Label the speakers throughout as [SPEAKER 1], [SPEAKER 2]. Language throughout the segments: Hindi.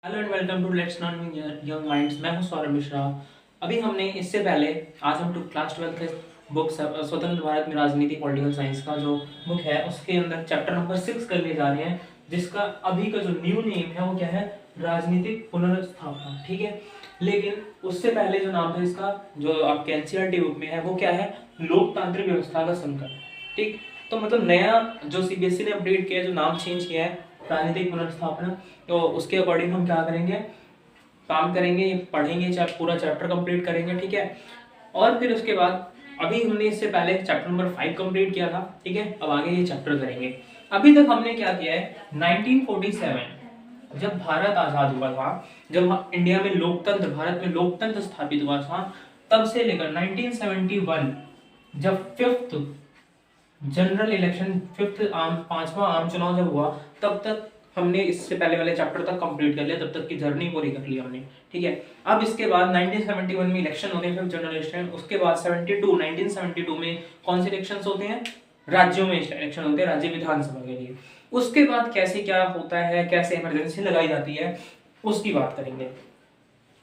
[SPEAKER 1] Hello and welcome to let's learn young minds. मैं हूं सौरभ मिश्रा। अभी हमने इससे पहले आज हम टू क्लास 12 के बुक स्वतंत्र भारत में राजनीति पॉलिटिकल साइंस का जो बुक है उसके अंदर चैप्टर नंबर 6 करने जा रहे हैं, जिसका अभी का जो न्यू नेम है वो क्या है, राजनीतिक पुनर्स्थापना। ठीक है, लेकिन उससे पहले जो नाम था इसका, जो आपके एनसीईआरटी बुक में है, वो क्या है, लोकतांत्रिक व्यवस्था का संकट। ठीक, तो मतलब नया जो सीबीएसई ने अपडेट किया है, जो नाम चेंज किया है, राजनीतिक पुनर्स्थापना, तो उसके अकॉर्डिंग हम क्या करेंगे, काम करेंगे, पढ़ेंगे, पूरा चैप्टर कंप्लीट करेंगे। ठीक है, और फिर उसके बाद अभी हमने इससे पहले चैप्टर नंबर 5 कंप्लीट किया था। ठीक है, अब आगे ये चैप्टर करेंगे। अभी तक हमने क्या किया है, 1947 जब भारत आजाद हुआ था, जब इंडिया में लोकतंत्र, भारत में लोकतंत्र स्थापित हुआ था, तब से लेकर 1971 जब फिफ्थ जनरल इलेक्शन, पांचवा आम चुनाव जब हुआ, तब तक हमने इससे पहले वाले चैप्टर तक कंप्लीट कर लिया, तब तक की जर्नी पूरी कर ली हमने। ठीक है, अब इसके बाद 1971 में इलेक्शन होते हैं, फिर जनरल इलेक्शन। उसके बाद 1972 में कौन से इलेक्शंस होते हैं, राज्यों में इलेक्शन होते हैं, राज्य विधानसभा के लिए। उसके बाद कैसे क्या होता है, कैसे इमरजेंसी लगाई जाती है, उसकी बात करेंगे।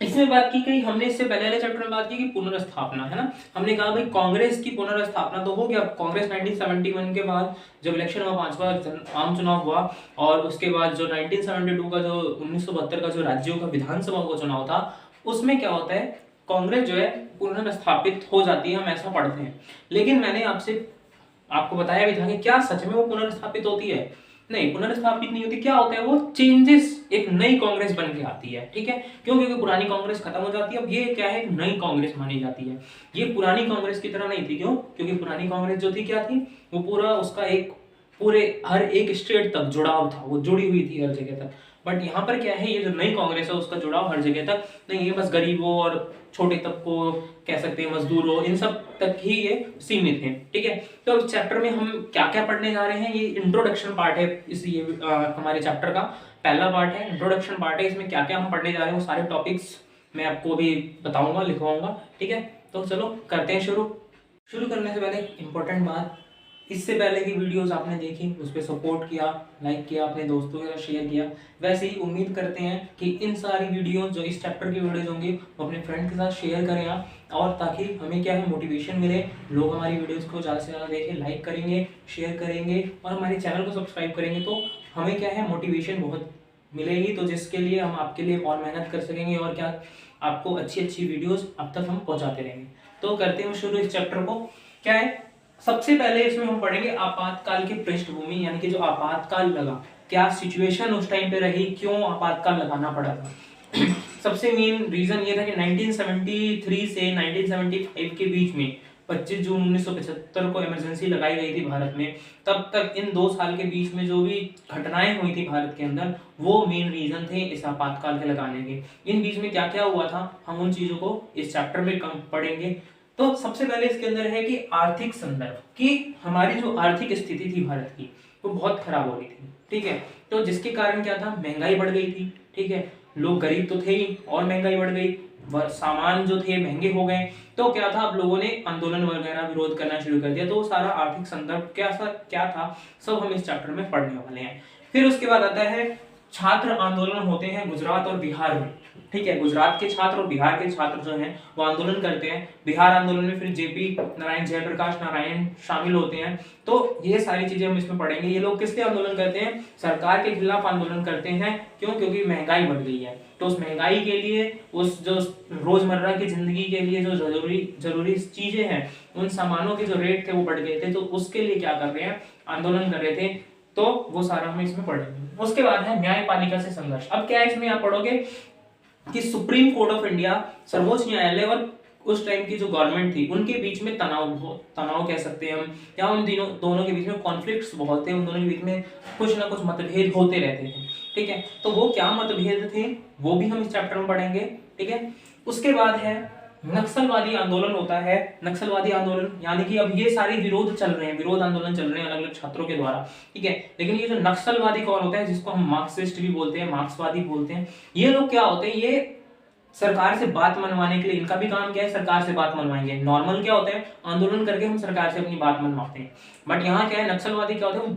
[SPEAKER 1] इसमें बात की गई, हमने इससे पहले वाले चैप्टर में बात की कि पुनर्स्थापना है ना, हमने कहा भाई कांग्रेस की पुनर्स्थापना तो हो गया। कांग्रेस 1971 के बाद जब इलेक्शन हुआ, पांचवा आम चुनाव हुआ, और उसके बाद जो 1972 का, जो 1972 का जो राज्यों का विधानसभा का चुनाव था, उसमें क्या होता है, कांग्रेस जो है पुनर्स्थापित हो जाती है, हम ऐसा पढ़ते हैं। लेकिन मैंने आपको बताया भी था कि क्या सच में वो पुनर्स्थापित होती है? नहीं, पुनर्स्थापित नहीं होती। क्या होता है, वो चेंजेस, एक नई कांग्रेस बन के आती है। ठीक है, क्यों? क्योंकि पुरानी कांग्रेस खत्म हो जाती है, अब ये क्या है, नई कांग्रेस मानी जाती है। ये पुरानी कांग्रेस की तरह नहीं थी। क्यों? क्योंकि पुरानी कांग्रेस जो थी, क्या थी, वो पूरा उसका एक पूरे हर एक स्टेट तक जुड़ाव था, वो जुड़ी हुई थी हर जगह तक। बट यहाँ पर क्या है, ये जो नई कांग्रेस है उसका जुड़ाव हर जगह तक नहीं है, बस गरीबों और छोटे तबकों, कह सकते हैं मजदूरों, इन सब तक ही ये सीमित है। ठीक है, तो इस चैप्टर में हम क्या क्या पढ़ने जा रहे हैं, ये इंट्रोडक्शन पार्ट है। हमारे चैप्टर का पहला पार्ट है, इंट्रोडक्शन पार्ट है। इसमें क्या क्या हम पढ़ने जा रहे हैं वो सारे टॉपिक्स मैं आपको भी बताऊंगा, लिखवाऊंगा। ठीक है, तो चलो करते हैं शुरू करने से पहले इंपॉर्टेंट बात, इससे पहले की वीडियोस आपने देखी, उस पर सपोर्ट किया, लाइक किया, अपने दोस्तों के साथ शेयर किया। वैसे ही उम्मीद करते हैं कि इन सारी वीडियोस, जो इस चैप्टर की वीडियोस होंगी, वो अपने फ्रेंड के साथ शेयर करें आप, और ताकि हमें क्या है, मोटिवेशन मिले, लोग हमारी वीडियोस को ज़्यादा से ज़्यादा देखें, लाइक करेंगे, शेयर करेंगे, और हमारे चैनल को सब्सक्राइब करेंगे, तो हमें क्या है, मोटिवेशन बहुत मिलेगी, तो जिसके लिए हम आपके लिए और मेहनत कर सकेंगे, और क्या, आपको अच्छी अच्छी वीडियोस अब तक हम पहुंचाते रहेंगे। तो करते हैं शुरू इस चैप्टर को। क्या है, सबसे पहले इसमें हम पढ़ेंगे आपातकाल की पृष्ठभूमि, यानी कि जो आपातकाल लगा, क्या सिचुएशन उस टाइम पे रही, क्यों आपातकाल लगाना पड़ा था। सबसे मेन रीजन ये था कि 1973 से 1975 के बीच में 25 जून 1975 को इमरजेंसी लगाई गई थी भारत में। तब तक इन 2 साल के बीच में जो भी घटनाएं हुई थी भारत के अंदर, वो मेन रीजन थे इस आपातकाल के लगाने के। इन बीच में क्या क्या हुआ था, हम उन चीजों को इस चैप्टर में कम पढ़ेंगे। तो सबसे पहले इसके अंदर है कि आर्थिक संदर्भ, कि हमारी जो आर्थिक स्थिति थी भारत की, वो बहुत खराब हो रही थी। ठीक है, तो जिसके कारण क्या था, महंगाई बढ़ गई थी। ठीक है, लोग गरीब तो थे ही, और महंगाई बढ़ गई, सामान जो थे महंगे हो गए। तो क्या था, अब लोगों ने आंदोलन वगैरह विरोध करना शुरू कर दिया। तो सारा आर्थिक संदर्भ क्या था, सब हम इस चैप्टर में पढ़ने वाले हैं। फिर उसके बाद आता है, छात्र आंदोलन होते हैं गुजरात और बिहार में। ठीक है, गुजरात के छात्र और बिहार के छात्र जो हैं वो आंदोलन करते हैं। बिहार आंदोलन में फिर जेपी नारायण, जयप्रकाश नारायण शामिल होते हैं। तो ये सारी चीजें हम इसमें पढ़ेंगे। ये लोग किस लिए आंदोलन करते हैं, सरकार के खिलाफ आंदोलन करते हैं। क्यों? क्योंकि महंगाई बढ़ गई है। तो उस महंगाई के लिए, उस जो रोजमर्रा की जिंदगी के लिए जो जरूरी चीजें हैं, उन सामानों के जो रेट थे वो बढ़ गए थे, तो उसके लिए क्या कर रहे हैं, आंदोलन कर रहे थे। तो वो सारा हम इसमें पढ़ेंगे। उसके बाद है न्यायपालिका से संघर्ष। अब क्या है, इसमें आप पढ़ोगे कि सुप्रीम कोर्ट ऑफ इंडिया, सर्वोच्च न्यायालय और उस टाइम की जो गवर्नमेंट थी, उनके बीच में तनाव कह सकते हैं हम, या उन दोनों के बीच में कॉन्फ्लिक्ट्स बहुत थे, उन दोनों के बीच में कुछ ना कुछ मतभेद होते रहते थे। ठीक है, तो वो क्या मतभेद थे, वो भी हम इस चैप्टर में पढ़ेंगे। ठीक है, उसके बाद है नक्सलवादी आंदोलन होता है। नक्सलवादी आंदोलन यानी कि अब ये सारे विरोध चल रहे हैं, विरोध आंदोलन चल रहे हैं अलग अलग छात्रों के द्वारा। ठीक है, लेकिन ये जो नक्सलवादी कौन होता है, जिसको हम मार्क्सिस्ट भी बोलते हैं, मार्क्सवादी बोलते हैं, ये लोग क्या होते हैं, ये सरकार से बात मनवाने के लिए इनका भी काम क्या है, सरकार से बात मनवाएंगे। नॉर्मल क्या होता है, आंदोलन करके हम सरकार से अपनी बात मनवाते हैं। बट यहाँ क्या है, नक्सलवादी क्या होते हैं, वो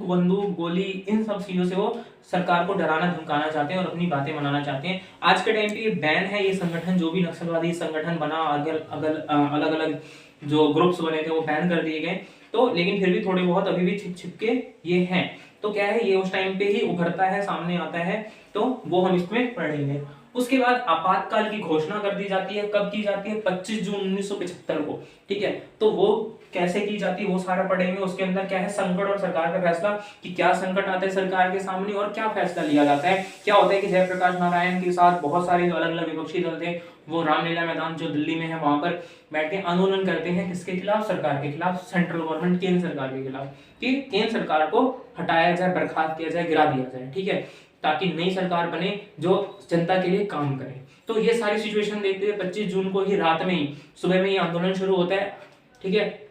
[SPEAKER 1] बंदूक गोली इन सब चीजों से वो सरकार को डराना धमकाना चाहते हैं और अपनी बातें मनाना चाहते हैं। आज के टाइम पे ये बैन है, ये संगठन जो भी नक्सलवादी संगठन बना, अलग अलग जो ग्रुप्स बने थे वो बैन कर दिए गए। तो लेकिन फिर भी थोड़े बहुत अभी भी छिप छिप के ये हैं। तो क्या है, ये उस टाइम पे ही उभरता है, सामने आता है, तो वो हम इसमें पढ़ेंगे। उसके बाद आपातकाल की घोषणा कर दी जाती है। कब की जाती है, 25 जून 1975 को। ठीक है, तो वो कैसे की जाती है वो सारा पढ़ेंगे। उसके अंदर क्या है, संकट और सरकार का फैसला, कि क्या संकट आता है सरकार के सामने और क्या फैसला लिया जाता है। क्या होता है कि जयप्रकाश नारायण के साथ बहुत सारे जो अलग अलग विपक्षी दल थे, वो रामलीला मैदान जो दिल्ली में है वहां पर बैठ के आंदोलन करते हैं। किसके खिलाफ, सरकार के खिलाफ, सेंट्रल गवर्नमेंट, केंद्र सरकार के खिलाफ, कि केंद्र सरकार को हटाया जाए, बर्खास्त किया जाए, गिरा दिया जाए। ठीक है, ताकि नई सरकार बने जो जनता के लिए काम करे। तो ये सारी सिचुएशन देखते हुए 25 जून को ही रात में ही, सुबह में ही आंदोलन शुरू होता है। ठीक है,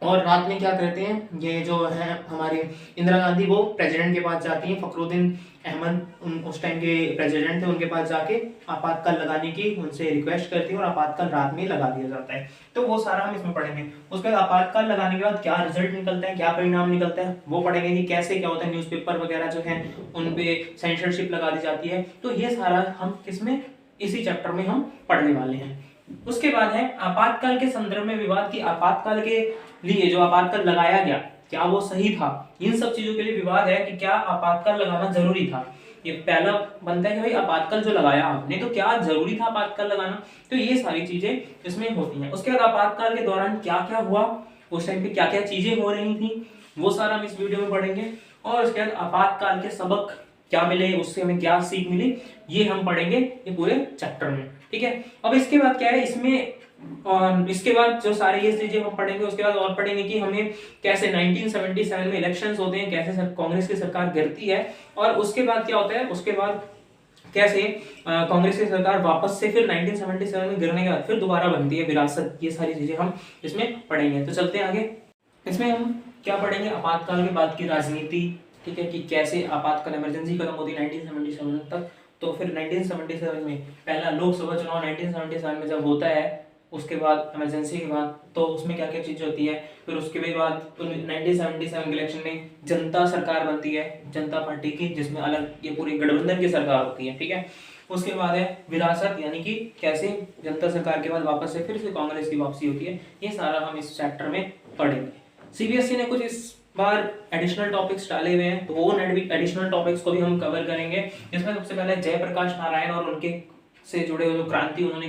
[SPEAKER 1] और रात में क्या करते हैं, ये जो है हमारे इंदिरा गांधी, वो प्रेसिडेंट के पास जाती हैं, फखरुद्दीन अहमद उस टाइम के प्रेसिडेंट थे, उनके पास जाके आपातकाल लगाने की उनसे रिक्वेस्ट करती है और आपातकाल रात में लगा दिया जाता है। तो वो सारा हम इसमें पढ़ेंगे। उसके बाद आपातकाल लगाने के बाद क्या रिजल्ट निकलता है, क्या परिणाम निकलता है, वो पढ़ेंगे कि कैसे क्या होता है, न्यूज़पेपर वगैरह जो है उन पे सेंसरशिप लगा दी जाती है। तो ये सारा हम किसमें, इसी चैप्टर में हम पढ़ने वाले हैं। उसके बाद है आपातकाल के संदर्भ में विवाद, की आपातकाल के लिए जो आपातकाल लगाया गया क्या वो सही था। इन सब चीजों के लिए विवाद है कि क्या आपातकाल लगाना जरूरी था। ये पहला बनता है कि भाई आपातकाल जो लगाया आपने, तो क्या जरूरी था आपातकाल लगाना। तो ये सारी चीजें इसमें होती हैं। उसके बाद आपातकाल के दौरान क्या क्या हुआ, उस टाइम पे क्या क्या चीजें हो रही थी, वो सारा हम इस वीडियो में पढ़ेंगे। और उसके बाद आपातकाल के सबक क्या मिले, उससे हमें क्या सीख मिली, ये हम पढ़ेंगे ये पूरे चैप्टर में। ठीक है, अब इसके बाद क्या है इसमें, और इसके बाद जो सारे ये चीजें हम पढ़ेंगे, उसके बाद और पढ़ेंगे कि हमें कैसे 1977 में इलेक्शंस होते हैं, कैसे कांग्रेस की सरकार गिरती है, और उसके बाद क्या होता है, उसके बाद कैसे कांग्रेस की सरकार वापस से फिर 1977 में गिरने के बाद फिर दोबारा बनती है, विरासत, ये सारी चीजें हम इसमें पढ़ेंगे। तो चलते हैं आगे। इसमें हम क्या पढ़ेंगे, आपातकाल के बाद की राजनीति। ठीक है, कि कैसे आपातकाल इमरजेंसी खत्म होती है 1977 तक। तो फिर 1977 में पहला लोकसभा चुनाव 1977 में जब होता है, उसके बाद इमरजेंसी के बाद, तो उसमें क्या क्या चीज होती है। फिर उसके बाद 1977 के इलेक्शन में जनता सरकार बनती है, जनता पार्टी की, जिसमें अलग ये पूरी गठबंधन की सरकार होती है। ठीक है, उसके बाद है विरासत, यानी कि कैसे जनता सरकार के बाद वापस से फिर से कांग्रेस की वापसी होती है। ये सारा हम इस चैप्टर में पढ़ेंगे। सीबीएसई ने कुछ इस बार एडिशनल टॉपिक्स डाले हुए हैं, तो वो एडिशनल टॉपिक्स को भी हम कवर करेंगे। इसमें सबसे पहले जयप्रकाश नारायण और उनके से जुड़े हुए जो क्रांति उन्होंने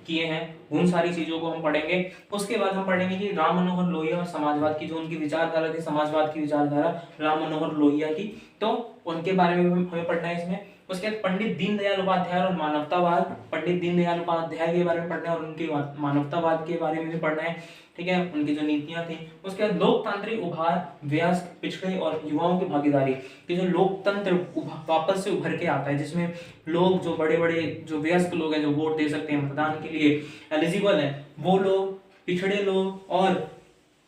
[SPEAKER 1] किए हैं उन सारी चीजों को हम पढ़ेंगे। उसके बाद हम पढ़ेंगे कि राम मनोहर लोहिया और समाजवाद की जो उनकी विचारधारा थी, समाजवाद की विचारधारा राम मनोहर लोहिया की, तो उनके बारे में हमें पढ़ना है इसमें। उसके बाद पंडित दीनदयाल उपाध्याय और मानवतावाद, पंडित दीनदयाल उपाध्याय के बारे में पढ़ना है और उनके मानवतावाद के बारे में भी पढ़ना है। ठीक है, उनकी जो नीतियां थी। उसके बाद लोकतांत्रिक उभार, वयस्क, पिछड़े और युवाओं की भागीदारी, कि जो लोकतंत्र वापस से उभर के आता है, जिसमें लोग जो बड़े बड़े जो वयस्क लोग हैं, जो वोट दे सकते हैं, मतदान के लिए एलिजिबल हैं, वो लोग, पिछड़े लोग और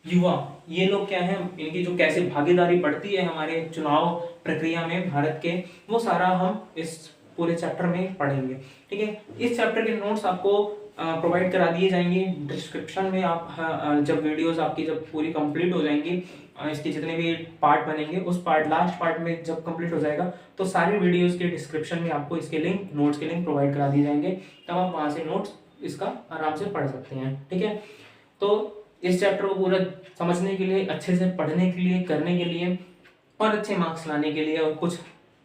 [SPEAKER 1] युवा, ये लोग क्या है, इनकी जो कैसे भागीदारी बढ़ती है हमारे चुनाव प्रक्रिया में भारत के, वो सारा हम इस पूरे चैप्टर में पढ़ेंगे। ठीक है, इस चैप्टर के नोट्स आपको प्रोवाइड करा दिए जाएंगे डिस्क्रिप्शन में। आप जब वीडियोस आपकी जब पूरी कंप्लीट हो जाएंगी, इसके जितने भी पार्ट बनेंगे, उस लास्ट पार्ट में जब कंप्लीट हो जाएगा, तो सारी वीडियोस के डिस्क्रिप्शन में आपको इसके लिंक, नोट्स के लिंक प्रोवाइड करा दिए जाएंगे। तब आप वहां से नोट्स इसका आराम से पढ़ सकते हैं। ठीक है, तो इस चैप्टर को पूरा समझने के लिए, अच्छे से पढ़ने के लिए, करने के लिए और अच्छे मार्क्स लाने के लिए और कुछ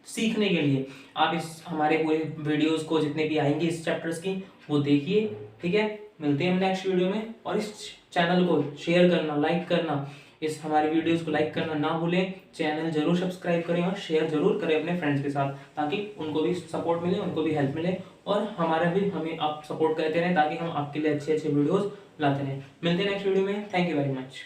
[SPEAKER 1] सीखने के लिए आप इस हमारे पूरे वीडियोस को, जितने भी आएंगे इस चैप्टर्स की, वो देखिए। ठीक है, मिलते हैं हम नेक्स्ट वीडियो में। और इस चैनल को शेयर करना, लाइक करना, इस हमारे वीडियोस को लाइक करना ना भूलें। चैनल जरूर सब्सक्राइब करें और शेयर जरूर करें अपने फ्रेंड्स के साथ, ताकि उनको भी सपोर्ट मिले, उनको भी हेल्प मिले और हमारा भी, हमें आप सपोर्ट करते रहें, ताकि हम आपके लिए अच्छे अच्छे वीडियोस लाते रहें। मिलते हैं नेक्स्ट वीडियो में। Thank you very much.